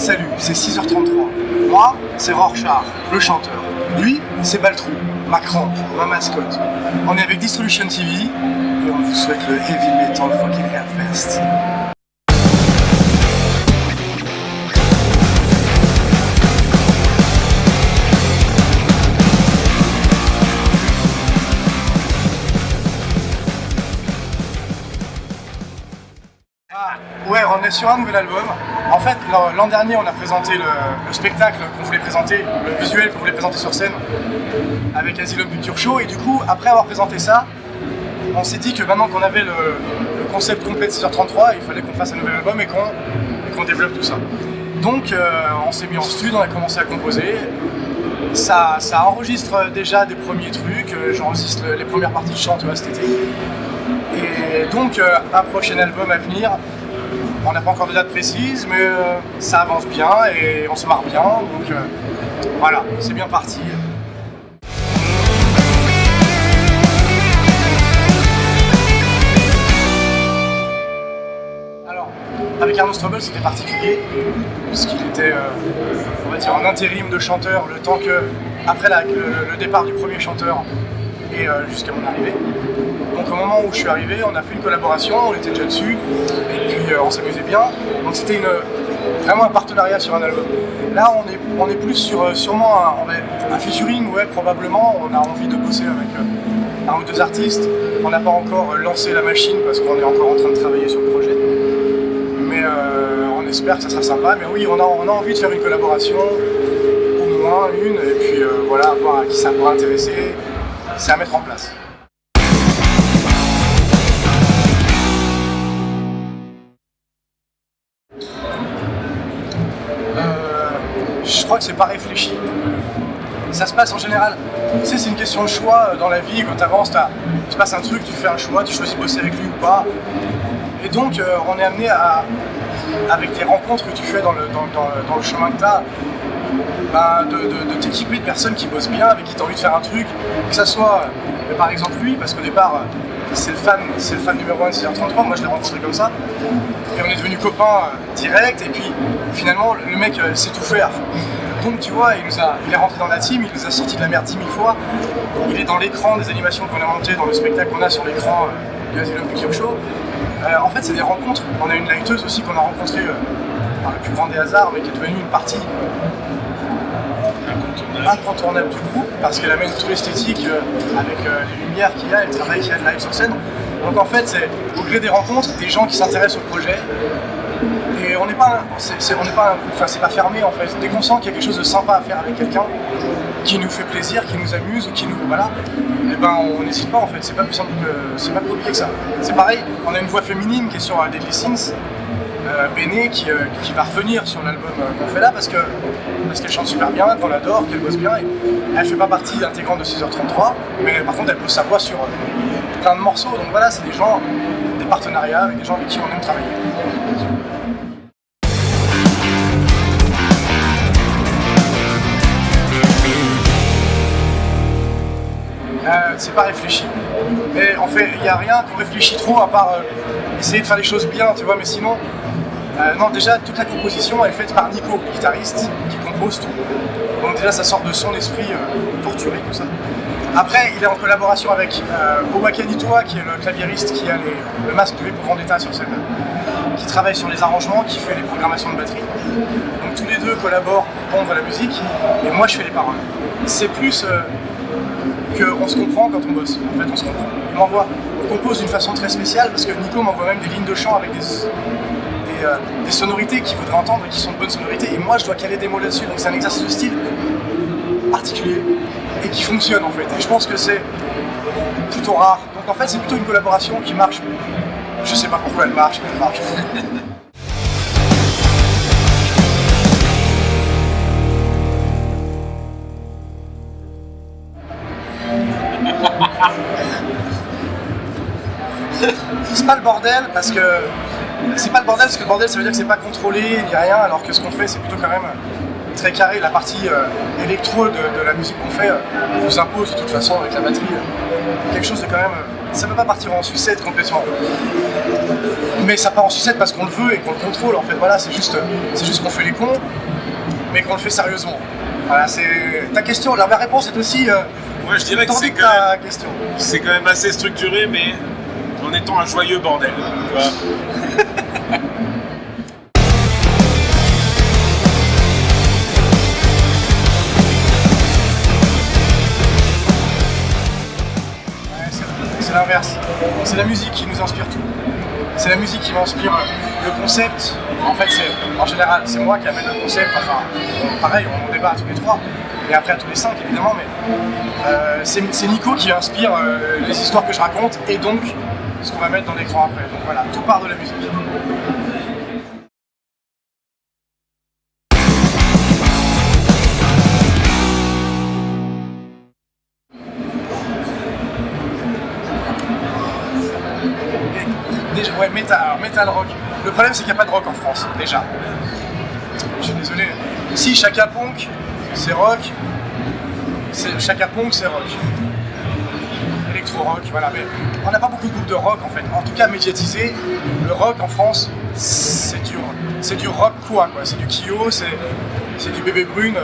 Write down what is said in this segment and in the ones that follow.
Salut, c'est 6h33. Moi, c'est Rorschach, le chanteur. Lui, c'est Baltrou, ma crampe, ma mascotte. On est avec Distribution TV et on vous souhaite le Heavy Metal Fucking Hellfest. Ouais, on est sur un nouvel album. En fait, l'an dernier, on a présenté le spectacle qu'on voulait présenter, le visuel qu'on voulait présenter sur scène avec Asylum Picture Show. Et du coup, après avoir présenté ça, on s'est dit que maintenant qu'on avait le concept complet de 6h33, il fallait qu'on fasse un nouvel album et qu'on développe tout ça. Donc, on s'est mis en studio, on a commencé à composer. Ça enregistre déjà des premiers trucs. J'enregistre les premières parties de chant, tu vois, cet été. Et donc, un prochain album à venir. On n'a pas encore de date précise, mais ça avance bien et on se marre bien, donc voilà, c'est bien parti. Alors, avec Arnaud Strobel, c'était particulier, puisqu'il était, on va dire, en intérim de chanteur, le temps que, après le départ du premier chanteur et jusqu'à mon arrivée. Donc au moment où je suis arrivé, on a fait une collaboration, on était déjà dessus, et puis on s'amusait bien. Donc c'était vraiment un partenariat sur un album. Là on est plus sur sûrement un featuring, ouais, probablement. On a envie de bosser avec un ou deux artistes. On n'a pas encore lancé la machine parce qu'on est encore en train de travailler sur le projet. Mais on espère que ça sera sympa. Mais oui, on a envie de faire une collaboration, au moins une, et puis voilà, voir à qui ça pourrait intéresser. C'est à mettre en place. Je crois que c'est pas réfléchi. Ça se passe en général. Tu sais, c'est une question de choix dans la vie. Quand tu avances, il se passe un truc, tu fais un choix, tu choisis de bosser avec lui ou pas. Et donc, on est amené avec des rencontres que tu fais dans le chemin que tu as, de t'équiper de personnes qui bossent bien, avec qui tu as envie de faire un truc. Que ça soit, par exemple, lui, parce qu'au départ, c'est le fan numéro 1 de 6h33, moi je l'ai rencontré comme ça. Et on est devenus copains direct, et puis finalement le mec sait tout faire. Donc tu vois, il est rentré dans la team, il nous a sorti de la merde 10 000 fois. Il est dans l'écran des animations qu'on a montées, dans le spectacle qu'on a sur l'écran du Asylum Picture Show. En fait, c'est des rencontres. On a une lighteuse aussi qu'on a rencontrée par le plus grand des hasards, mais qui est devenue une partie incontournable du groupe, parce qu'elle amène tout l'esthétique avec les lumières qu'il y a et le travail qu'il y a de live sur scène. Donc en fait, c'est au gré des rencontres, des gens qui s'intéressent au projet. Et on n'est pas un groupe, enfin c'est pas fermé en fait. Dès qu'on sent qu'il y a quelque chose de sympa à faire avec quelqu'un, qui nous fait plaisir, qui nous amuse ou qui nous. Voilà, et ben on n'hésite pas en fait, c'est pas plus simple c'est pas plus compliqué que ça. C'est pareil, on a une voix féminine qui est sur Deadly Sins, Béné, qui va revenir sur l'album qu'on fait là parce qu'elle chante super bien, qu'on l'adore, qu'elle bosse bien. Et elle fait pas partie intégrante de 6h33, mais par contre elle pose sa voix sur plein de morceaux. Donc voilà, c'est des gens, des partenariats avec des gens avec qui on aime travailler. C'est pas réfléchi. Et en fait, il n'y a rien qu'on réfléchit trop à part essayer de faire les choses bien, tu vois, mais sinon, non, déjà, toute la composition est faite par Nico, le guitariste, qui compose tout. Donc déjà, ça sort de son esprit torturé, tout ça. Après, il est en collaboration avec Owakanitoa, qui est le claviériste qui a le masque de V pour Vendetta sur scène, qui travaille sur les arrangements, qui fait les programmations de batterie. Donc tous les deux collaborent pour pondre la musique, et moi je fais les paroles. C'est plus qu'on se comprend quand on bosse. En fait, on se comprend. On compose d'une façon très spéciale, parce que Nico m'envoie même des lignes de chant avec des sonorités qu'il voudrait entendre et qui sont de bonnes sonorités, et moi je dois caler des mots là-dessus. Donc c'est un exercice de style particulier et qui fonctionne en fait. Et je pense que c'est plutôt rare. Donc en fait, c'est plutôt une collaboration qui marche. Je sais pas pourquoi elle marche, mais elle marche. C'est pas le bordel parce que le bordel ça veut dire que c'est pas contrôlé ni rien, alors que ce qu'on fait c'est plutôt quand même très carré. La partie électro de la musique qu'on fait nous impose de toute façon avec la batterie quelque chose de quand même ça peut pas partir en sucette complètement. Mais ça part en sucette parce qu'on le veut et qu'on le contrôle en fait. Voilà, c'est juste qu'on fait les cons, mais qu'on le fait sérieusement. Voilà, c'est ta question. La réponse est aussi. Moi, je dirais que c'est quand même assez structuré, mais en étant un joyeux bordel. Tu vois. C'est l'inverse. C'est la musique qui nous inspire tout. C'est la musique qui m'inspire le concept. En fait, en général, c'est moi qui amène le concept. Enfin, pareil, on débat à tous les trois. Et après à tous les 5 évidemment, mais c'est Nico qui inspire les histoires que je raconte et donc ce qu'on va mettre dans l'écran après. Donc voilà, tout part de la musique. Déjà, ouais, metal rock. Le problème c'est qu'il n'y a pas de rock en France, déjà. Je suis désolé. Si Chaka Ponk, c'est rock. Chaka Ponk, c'est rock. Électro-rock, voilà. Mais on n'a pas beaucoup de groupes de rock en fait. En tout cas médiatisé, le rock en France, c'est du rock quoi. C'est du Kyo, c'est du Bébé Brune.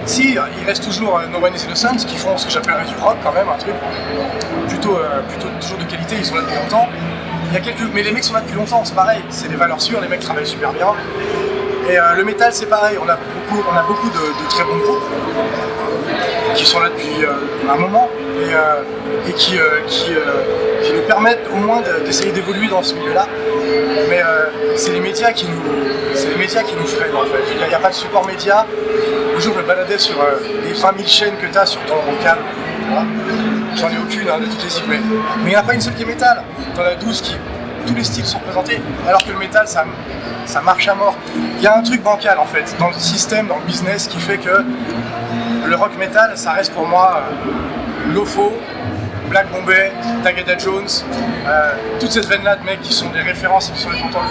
Si, il reste toujours No One Is Innocent qui font ce que j'appellerais du rock quand même, un truc plutôt toujours de qualité, ils sont là depuis longtemps. Mais les mecs sont là depuis longtemps, c'est pareil, c'est des valeurs sûres, les mecs travaillent super bien. Et le métal c'est pareil, on a beaucoup de très bons groupes qui sont là depuis un moment et qui nous permettent au moins d'essayer d'évoluer dans ce milieu-là. Mais c'est les médias qui nous freinent en fait. Il n'y a pas de support média. Le jour où je me baladais sur les 20 000 chaînes que tu as sur ton câble, j'en ai aucune de toutes les cycles, mais il n'y en a pas une seule qui est métal. T'en as 12 qui tous les styles sont représentés, alors que le métal ça marche à mort. Il y a un truc bancal en fait, dans le système, dans le business, qui fait que le rock metal, ça reste pour moi Lofo, Black Bombay, Tagada Jones, toute cette veine-là de mecs qui sont des références et qui sont des contents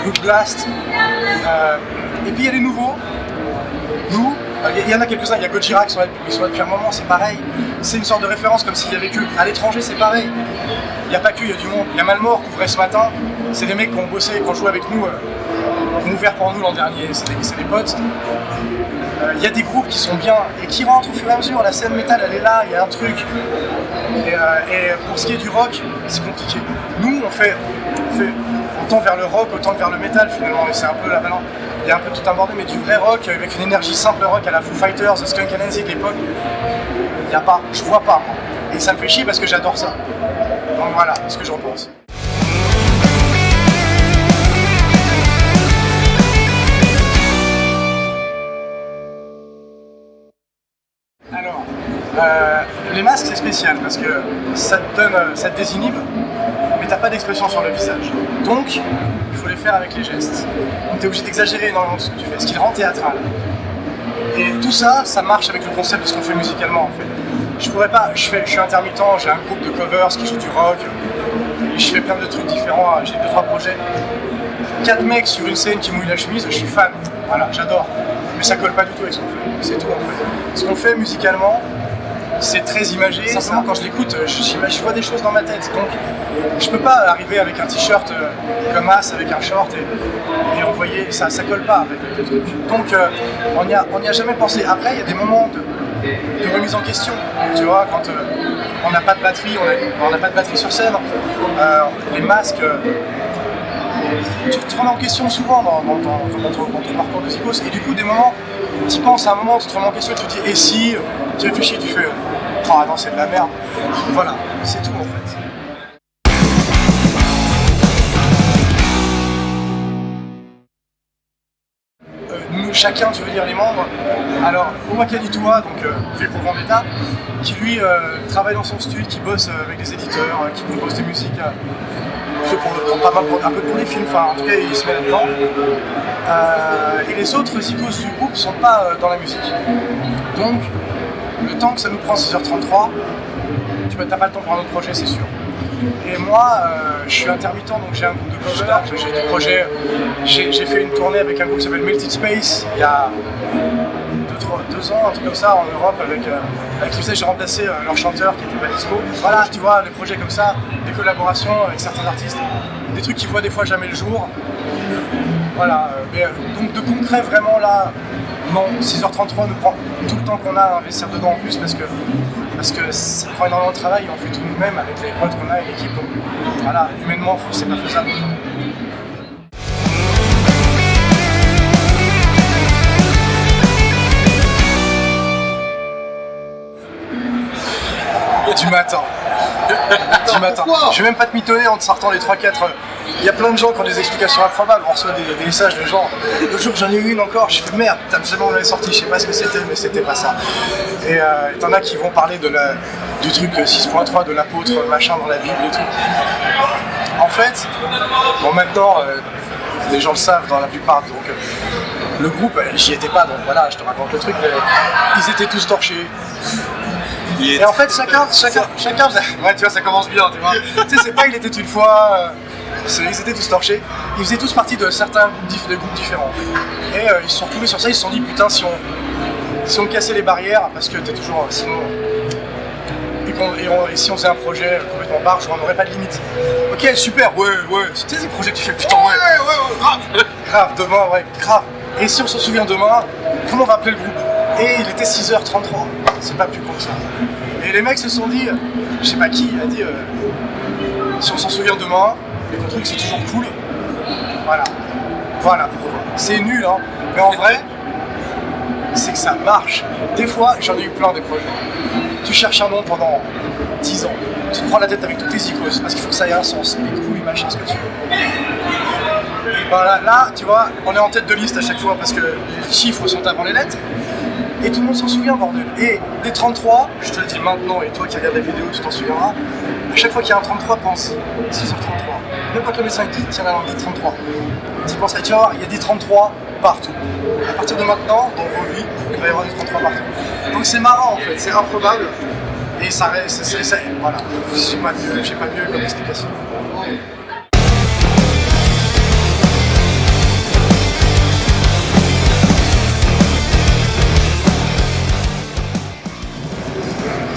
Loot Blast. Et puis il y a les nouveaux, nous, il y en a quelques-uns, il y a Gojira qui sont là depuis un moment, c'est pareil. C'est une sorte de référence comme s'il y avait que. À l'étranger, c'est pareil. Il n'y a pas que, il y a du monde. Il y a Malmort qui ouvrait ce matin, c'est des mecs qui ont bossé, qui ont joué avec nous, qui ont ouvert pour nous l'an dernier, c'est des potes. Il y a des groupes qui sont bien et qui rentrent au fur et à mesure. La scène métal, elle est là, il y a un truc. Et pour ce qui est du rock, c'est compliqué. Nous, on tend vers le rock autant que vers le métal finalement, et c'est un peu la balance. Il y a un peu tout un bordel, mais du vrai rock avec une énergie simple rock à la Foo Fighters, Skunk Anansie de l'époque, il n'y a pas, je vois pas moi. Et ça me fait chier parce que j'adore ça. Donc voilà ce que j'en pense. Alors, les masques c'est spécial parce que ça te désinhibe, mais t'as pas d'expression sur le visage. Donc, il faut les faire avec les gestes. Donc t'es obligé d'exagérer énormément ce que tu fais, ce qui le rend théâtral. Et tout ça, ça marche avec le concept de ce qu'on fait musicalement en fait. Je pourrais pas, je suis intermittent, j'ai un groupe de covers qui joue du rock, et je fais plein de trucs différents, j'ai 2-3 projets. 4 mecs sur une scène qui mouillent la chemise, je suis fan, voilà, j'adore. Mais ça colle pas du tout avec ce qu'on fait, c'est tout en fait. Ce qu'on fait musicalement, c'est très imagé, simplement quand je l'écoute, je vois des choses dans ma tête. Donc je peux pas arriver avec un t-shirt comme As, avec un short et envoyer, ça colle pas avec le truc. Donc on n'y a jamais pensé. Après il y a des moments de remise en question, tu vois, quand on n'a pas de batterie, on n'a pas de batterie sur scène, les masques, tu te remets en question souvent dans ton parcours de Zikos, et du coup des moments, tu y penses à un moment, tu te remets en question et tu te dis, et si, tu réfléchis, tu fais, oh attends c'est de la merde, voilà, c'est tout en fait. Nous, chacun, tu veux dire les membres. Alors, Owakanitua, donc fait pour Vendetta, qui lui travaille dans son studio, qui bosse avec des éditeurs, qui compose des musiques, fait un peu pour les films, enfin en tout cas il se met là-dedans. Et les autres Zikos du groupe sont pas dans la musique. Donc, le temps que ça nous prend 6h33, t'as pas le temps pour un autre projet, c'est sûr. Et moi, je suis intermittent, donc j'ai un groupe de covers, j'ai des projets. J'ai fait une tournée avec un groupe qui s'appelle Melted Space il y a 2 ans, un truc comme ça, en Europe, avec Lucet, j'ai remplacé leur chanteur qui était pas dispo. Voilà, tu vois, des projets comme ça, des collaborations avec certains artistes, des trucs qui voient des fois jamais le jour. Voilà, donc de concret vraiment là, non, 6h33 nous prend tout le temps qu'on a à investir dedans en plus parce que ça prend énormément de travail et on fait tout nous-mêmes avec les potes qu'on a et l'équipe. Donc voilà, humainement, c'est pas faisable. Tu m'attends. Je vais même pas te mitonner en te sortant les 3-4. Il y a plein de gens qui ont des explications improbables. On reçoit des messages de gens. L'autre jour, j'en ai eu une encore. Je fais merde, tellement on l'avait sorti. Je sais pas ce que c'était, mais c'était pas ça. Et t'en as qui vont parler du truc 6.3 de l'apôtre machin dans la Bible et tout. En fait, bon maintenant, les gens le savent dans la plupart. Donc le groupe, j'y étais pas. Donc voilà, je te raconte le truc. Mais ils étaient tous torchés. Et en fait, chacun faisait... Ouais, tu vois, ça commence bien, tu vois. Tu sais, c'est pas il était une fois... Ils étaient tous torchés. Ils faisaient tous partie de certains groupes différents. Et ils se sont retrouvés sur ça, ils se sont dit, putain, si on cassait les barrières, parce que t'es toujours... sinon... Et si on faisait un projet complètement barge, on n'aurait pas de limite. Ok, super, ouais. Tu sais, ces projets que tu fais, putain, ouais, grave. Grave, demain, ouais, grave. Et si on s'en souvient demain, comment on va appeler le groupe? Et il était 6h33, c'est pas plus con que ça. Et les mecs se sont dit, je sais pas qui a dit, si on s'en souvient demain, les trucs c'est toujours cool. Voilà pourquoi. C'est nul, hein, mais en vrai, c'est que ça marche. Des fois, j'en ai eu plein des projets. Tu cherches un nom pendant 10 ans, tu te prends la tête avec toutes tes icônes, parce qu'il faut que ça ait un sens, les couilles, machin, ce que tu veux. Et ben là, tu vois, on est en tête de liste à chaque fois parce que les chiffres sont avant les lettres. Et tout le monde s'en souvient, bordel. Et des 33, je te le dis maintenant, et toi qui regardes la vidéo, tu t'en souviendras, à chaque fois qu'il y a un 33, pense 6h33. Même quand le médecin dit, tiens là, on dit 33. Tu penses, tu vas voir, il y a des 33 partout. À partir de maintenant, dans vos vies, il va y avoir des 33 partout. Donc c'est marrant en fait, c'est improbable. Et ça reste, voilà. J'ai pas mieux comme explication.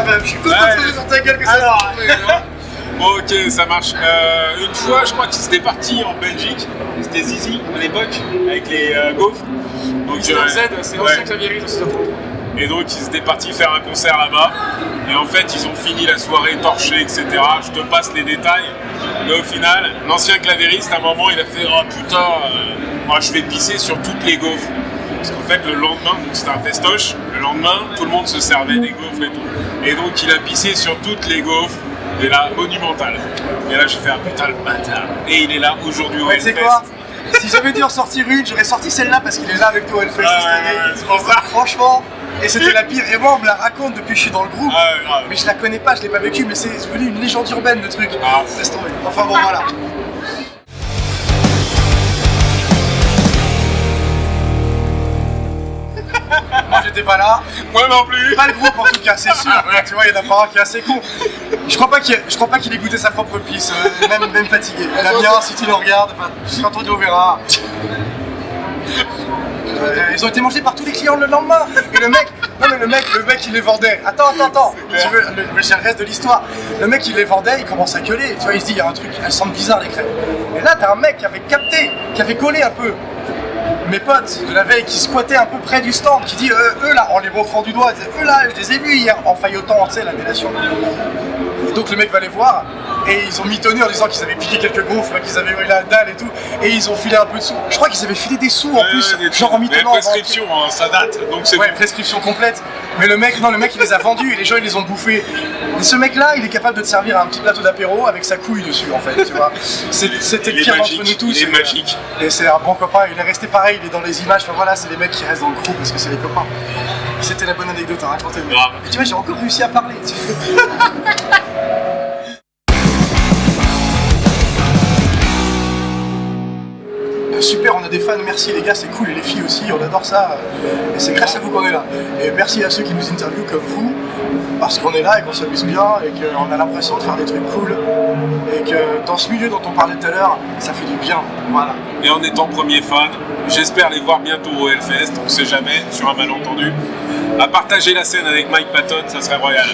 Ah bah je suis content de te sur ta gueule que ça alors, bon ok, ça marche. Une fois, je crois qu'ils étaient partis en Belgique. C'était Zizi à l'époque, avec les gaufres. Donc Z, c'est l'ancien clavieriste aussi. Et donc ils étaient partis faire un concert là-bas. Et en fait, ils ont fini la soirée torchée, etc. Je te passe les détails. Mais au final, l'ancien clavieriste, à un moment, il a fait « Oh putain, moi je vais pisser sur toutes les gaufres. » Parce qu'en fait, le lendemain, donc c'était un festoche, le lendemain, tout le monde se servait des gaufres et tout. Et donc, il a pissé sur toutes les gaufres, et là, monumental. Et là, j'ai fait un putain le bâtard. Et il est là aujourd'hui au Hellfest. Tu sais quoi? Si j'avais dû en sortir une, j'aurais sorti celle-là parce qu'il est là avec toi au Hellfest cette année. C'est pour ça. Franchement, et c'était la pire. Et moi, on me la raconte depuis que je suis dans le groupe. Mais je la connais pas, je l'ai pas vécu, mais c'est devenu une légende urbaine le truc. Laisse tomber. Enfin bon, voilà. Moi j'étais pas là. Moi non plus. Pas le groupe en tout cas, c'est sûr. Tu vois, il y en a pas un qui est assez con. Je crois pas qu'il ait goûté sa propre pisse, même fatigué. Damien, si tu le regardes, quand on le verra. Ils ont été mangés par tous les clients le lendemain. Et le mec, le mec il les vendait. Attends. Tu veux, j'ai le reste de l'histoire. Le mec il les vendait, il commence à gueuler. Tu vois, il se dit, il y a un truc, elles sentent bizarre les crêpes. Et là, t'as un mec qui avait capté, qui avait collé un peu. Mes potes de la veille qui squattaient un peu près du stand, qui dit eux là, en les montrant du doigt, eux là, je les ai vus hier en faillotant, tu sais, la délation. Et donc le mec va les voir, et ils ont mitonné en disant qu'ils avaient piqué quelques gaufres, qu'ils avaient eu la dalle et tout, et ils ont filé un peu de sous. Je crois qu'ils avaient filé des sous en plus, genre en mitonnant. Prescription, hein, ça date, donc c'est ouais, prescription complète. Mais le mec il les a vendus et les gens ils les ont bouffés. Et ce mec là, il est capable de te servir un petit plateau d'apéro avec sa couille dessus en fait, tu vois. C'était le pire d'entre nous tous. Il est magique. Et c'est un bon copain, il est resté pareil, il est dans les images, enfin voilà, c'est les mecs qui restent dans le groupe parce que c'est les copains. C'était la bonne anecdote à raconter. Et tu vois, j'ai encore réussi à parler. Super, on a des fans, merci les gars, c'est cool, et les filles aussi, on adore ça. Et c'est grâce à vous qu'on est là. Et merci à ceux qui nous interviewent comme vous. parce qu'on est là et qu'on s'amuse bien et qu'on a l'impression de faire des trucs cool et que dans ce milieu dont on parlait tout à l'heure, ça fait du bien. Voilà. Et en étant premier fan, j'espère les voir bientôt au Hellfest, on sait jamais, sur un malentendu. À partager la scène avec Mike Patton, ça serait royal.